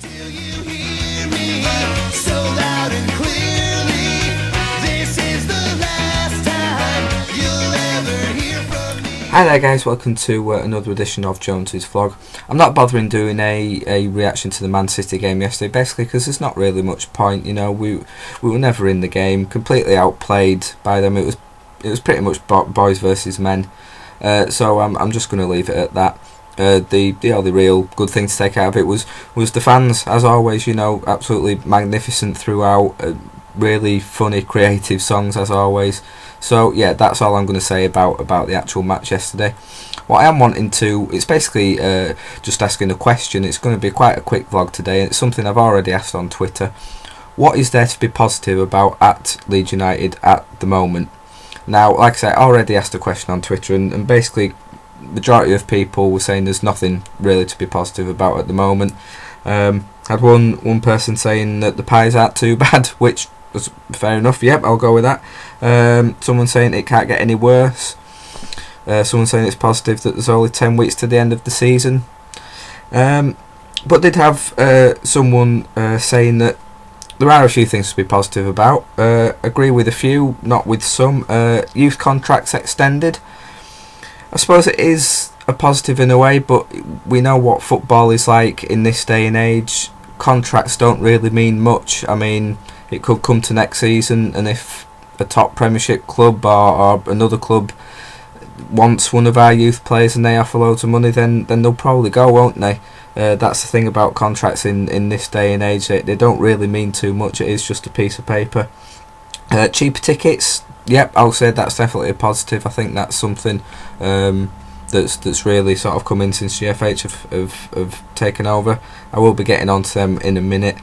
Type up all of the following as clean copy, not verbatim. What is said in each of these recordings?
Till you hear me so loud and clearly, this is the last time you'll ever hear from me. Hi there guys, welcome to another edition of Jonesy's vlog. I'm not bothering doing a reaction to the Man City game yesterday, basically because there's not really much point. You know, we were never in the game, completely outplayed by them. It was pretty much boys versus men, so I'm just going to leave it at that. The only real good thing to take out of it was the fans, as always. You know, absolutely magnificent throughout, really funny, creative songs as always. So yeah, that's all I'm going to say about the actual match yesterday. What I am wanting to, it's basically just asking a question. It's going to be quite a quick vlog today, and it's something I've already asked on Twitter. What is there to be positive about at Leeds United at the moment? Now, like I said, I already asked a question on Twitter, and basically majority of people were saying there's nothing really to be positive about at the moment. Had one person saying that the pies aren't too bad, which was fair enough. Yep, I'll go with that. Someone saying it can't get any worse. Someone saying it's positive that there's only 10 weeks to the end of the season. But did have someone saying that there are a few things to be positive about. Agree with a few, not with some. Youth contracts extended. I suppose it is a positive in a way, but we know what football is like in this day and age. Contracts don't really mean much. I mean, it could come to next season, and if a top Premiership club or another club wants one of our youth players and they offer loads of money, then they'll probably go, won't they? That's the thing about contracts in this day and age. They don't really mean too much. It is just a piece of paper. Cheaper tickets. Yep, I'll say that's definitely a positive. I think that's something that's really sort of come in since GFH have taken over. I will be getting onto them in a minute.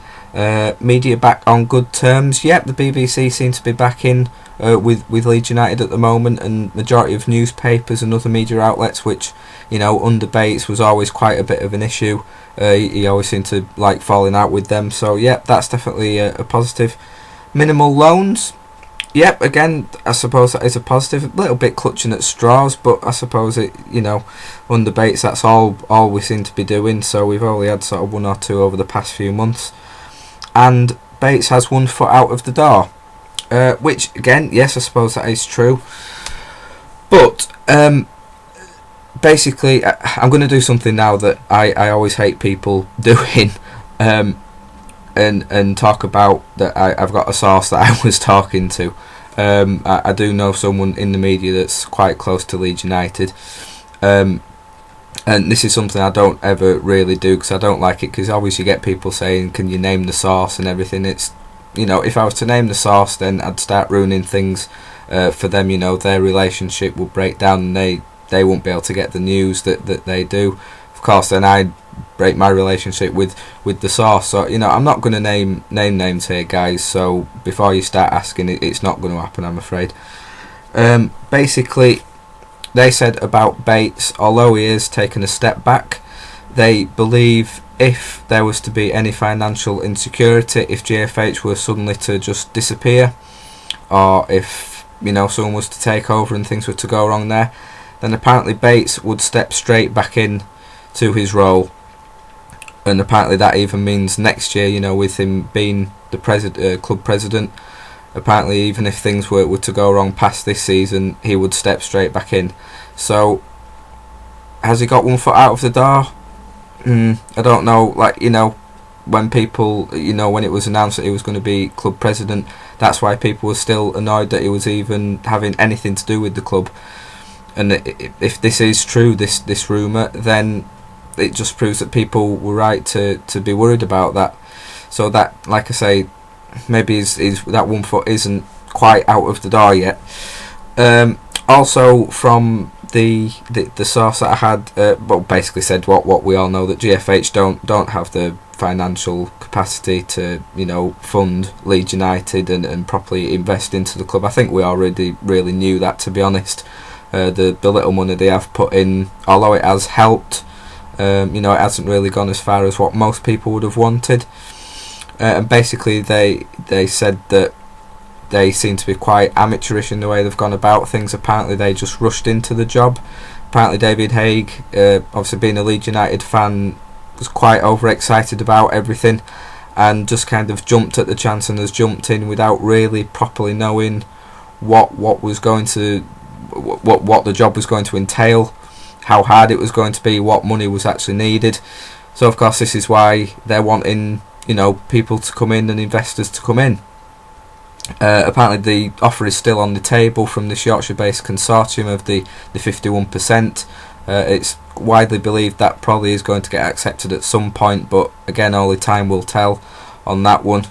Media back on good terms. Yep, the BBC seems to be back in with Leeds United at the moment, and majority of newspapers and other media outlets, which, you know, under Bates was always quite a bit of an issue. He always seemed to like falling out with them. So yep, that's definitely a positive. Minimal loans. Yep, again, I suppose that is a positive. A little bit clutching at straws, but I suppose it, you know, under Bates, that's all we seem to be doing. So we've only had sort of one or two over the past few months, and Bates has 1 foot out of the door, which again, yes, I suppose that is true. But basically, I'm going to do something now that I always hate people doing. And talk about that I've got a source that I was talking to. I do know someone in the media that's quite close to Leeds United, and this is something I don't ever really do because I don't like it, because always you get people saying, can you name the source and everything. It's, you know, if I was to name the source, then I'd start ruining things for them. You know, their relationship will break down, and they won't be able to get the news that they do. Of course, then I'd break my relationship with the source. So, you know, I'm not going to name names here, guys, so before you start asking, it's not going to happen, I'm afraid. Basically, they said about Bates, although he has taken a step back, they believe if there was to be any financial insecurity, if GFH were suddenly to just disappear, or if, you know, someone was to take over and things were to go wrong there, then apparently Bates would step straight back in to his role. And apparently that even means next year, you know, with him being the club president, apparently even if things were to go wrong past this season, he would step straight back in. So, has he got 1 foot out of the door? I don't know. Like, you know, when people, you know, when it was announced that he was going to be club president, that's why people were still annoyed that he was even having anything to do with the club. And if this is true, this rumour, then it just proves that people were right to be worried about that. So that, like I say, maybe is that 1 foot isn't quite out of the door yet. Also, from the source that I had, well, basically said what we all know, that GFH don't have the financial capacity to, you know, fund Leeds United and properly invest into the club. I think we already really knew that, to be honest. The little money they have put in, although it has helped, you know, it hasn't really gone as far as what most people would have wanted. And basically they said that they seem to be quite amateurish in the way they've gone about things. Apparently they just rushed into the job. Apparently David Haig, obviously being a Leeds United fan was quite overexcited about everything, and just kind of jumped at the chance and has jumped in without really properly knowing what was going to what the job was going to entail, how hard it was going to be, what money was actually needed. So of course this is why they're wanting, you know, people to come in and investors to come in. Apparently the offer is still on the table from this Yorkshire-based consortium of the 51%. It's widely believed that probably is going to get accepted at some point, but again, only time will tell on that one.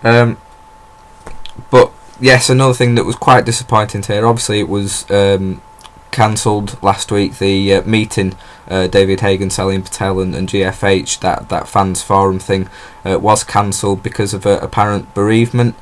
But yes, another thing that was quite disappointing here, obviously it was cancelled last week, the meeting, David Hagan, Salim Patel and GFH, that fans forum thing was cancelled because of apparent bereavement.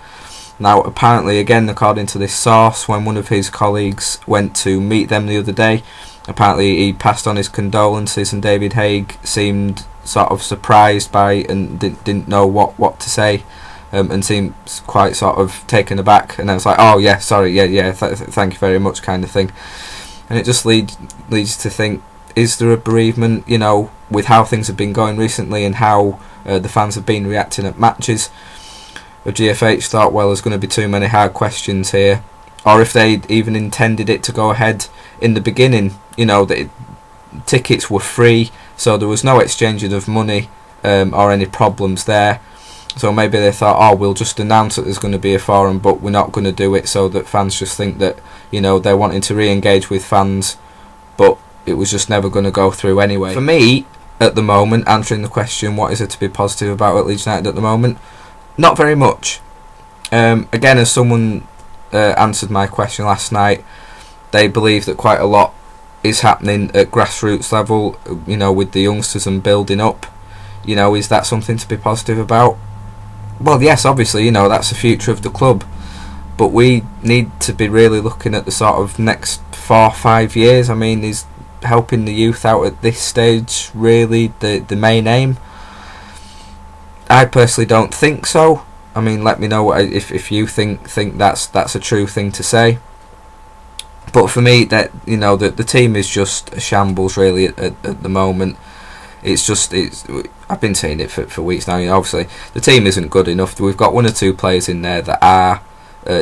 Now apparently, again according to this source, when one of his colleagues went to meet them the other day, apparently he passed on his condolences, and David Haig seemed sort of surprised by and didn't know what to say, and seemed quite sort of taken aback, and I was like, oh yeah, sorry, yeah, thank you very much, kind of thing. And it just leads to think, is there a bereavement, you know, with how things have been going recently and how the fans have been reacting at matches? Or GFH thought, well, there's going to be too many hard questions here, or if they even intended it to go ahead in the beginning, you know, that tickets were free, so there was no exchanging of money or any problems there. So maybe they thought, oh, we'll just announce that there's going to be a forum, but we're not going to do it so that fans just think that, you know, they're wanting to re-engage with fans, but it was just never going to go through anyway. For me, at the moment, answering the question, what is there to be positive about at Leeds United at the moment? Not very much. Again, as someone answered my question last night, they believe that quite a lot is happening at grassroots level, you know, with the youngsters and building up. You know, is that something to be positive about? Well, yes, obviously, you know, that's the future of the club, but we need to be really looking at the sort of next 4 or 5 years. I mean, is helping the youth out at this stage really the main aim? I personally don't think so. I mean, let me know if you think that's a true thing to say. But for me, that, you know, the team is just a shambles really at the moment. It's I've been saying it for weeks now. You know, obviously the team isn't good enough. We've got 1 or 2 players in there that are,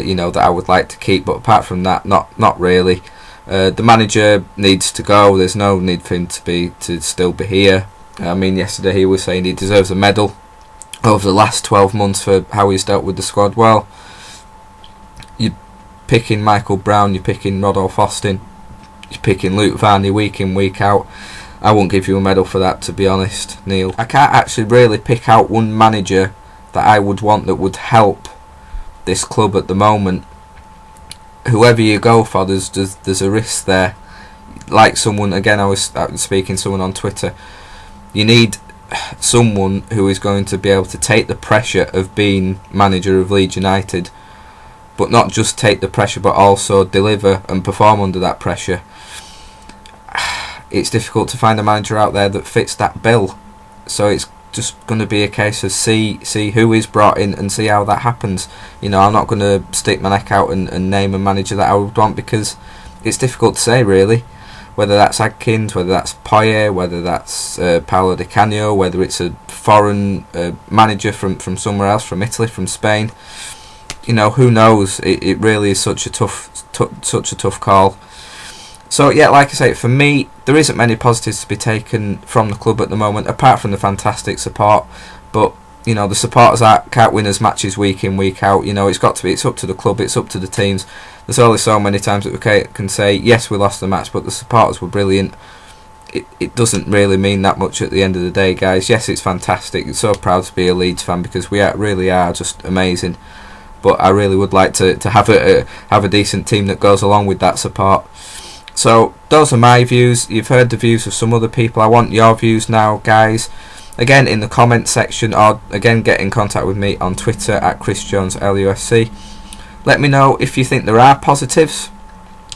you know, that I would like to keep, but apart from that, not really. The manager needs to go. There's no need for him to still be here. I mean, yesterday he was saying he deserves a medal over the last 12 months for how he's dealt with the squad. Well, you're picking Michael Brown, you're picking Rodolph Austin, you're picking Luke Varney week in, week out. I won't give you a medal for that, to be honest, Neil. I can't actually really pick out one manager that I would want that would help this club at the moment. Whoever you go for, there's a risk there. Like someone, again, I was speaking to someone on Twitter, you need someone who is going to be able to take the pressure of being manager of Leeds United, but not just take the pressure but also deliver and perform under that pressure. It's difficult to find a manager out there that fits that bill, so it's just going to be a case of see who is brought in and see how that happens. You know, I'm not going to stick my neck out and name a manager that I would want, because it's difficult to say really. Whether that's Adkins, whether that's Poyer, whether that's Paolo Di Canio, whether it's a foreign manager from somewhere else, from Italy, from Spain, you know, who knows? It really is such a tough call. So yeah, like I say, for me, there isn't many positives to be taken from the club at the moment, apart from the fantastic support. But you know, the supporters can't win as matches week in, week out. You know, it's up to the club, it's up to the teams. There's only so many times that we can say, yes, we lost the match, but the supporters were brilliant. It doesn't really mean that much at the end of the day, guys. Yes, it's fantastic. I'm so proud to be a Leeds fan, because we really are just amazing. But I really would like to have a decent team that goes along with that support. So those are my views. You've heard the views of some other people. I want your views now, guys. Again, in the comment section, or again, get in contact with me on Twitter at ChrisJonesLUFC. Let me know if you think there are positives.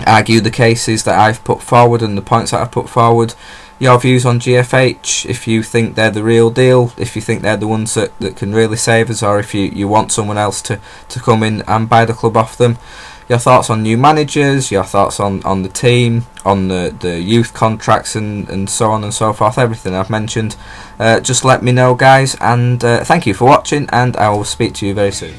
Argue the cases that I've put forward and the points that I've put forward. Your views on GFH, if you think they're the real deal, if you think they're the ones that can really save us, or if you want someone else to come in and buy the club off them. your thoughts on new managers, your thoughts on the team, on the youth contracts and so on and so forth, everything I've mentioned. Just let me know, guys, and thank you for watching, and I will speak to you very soon.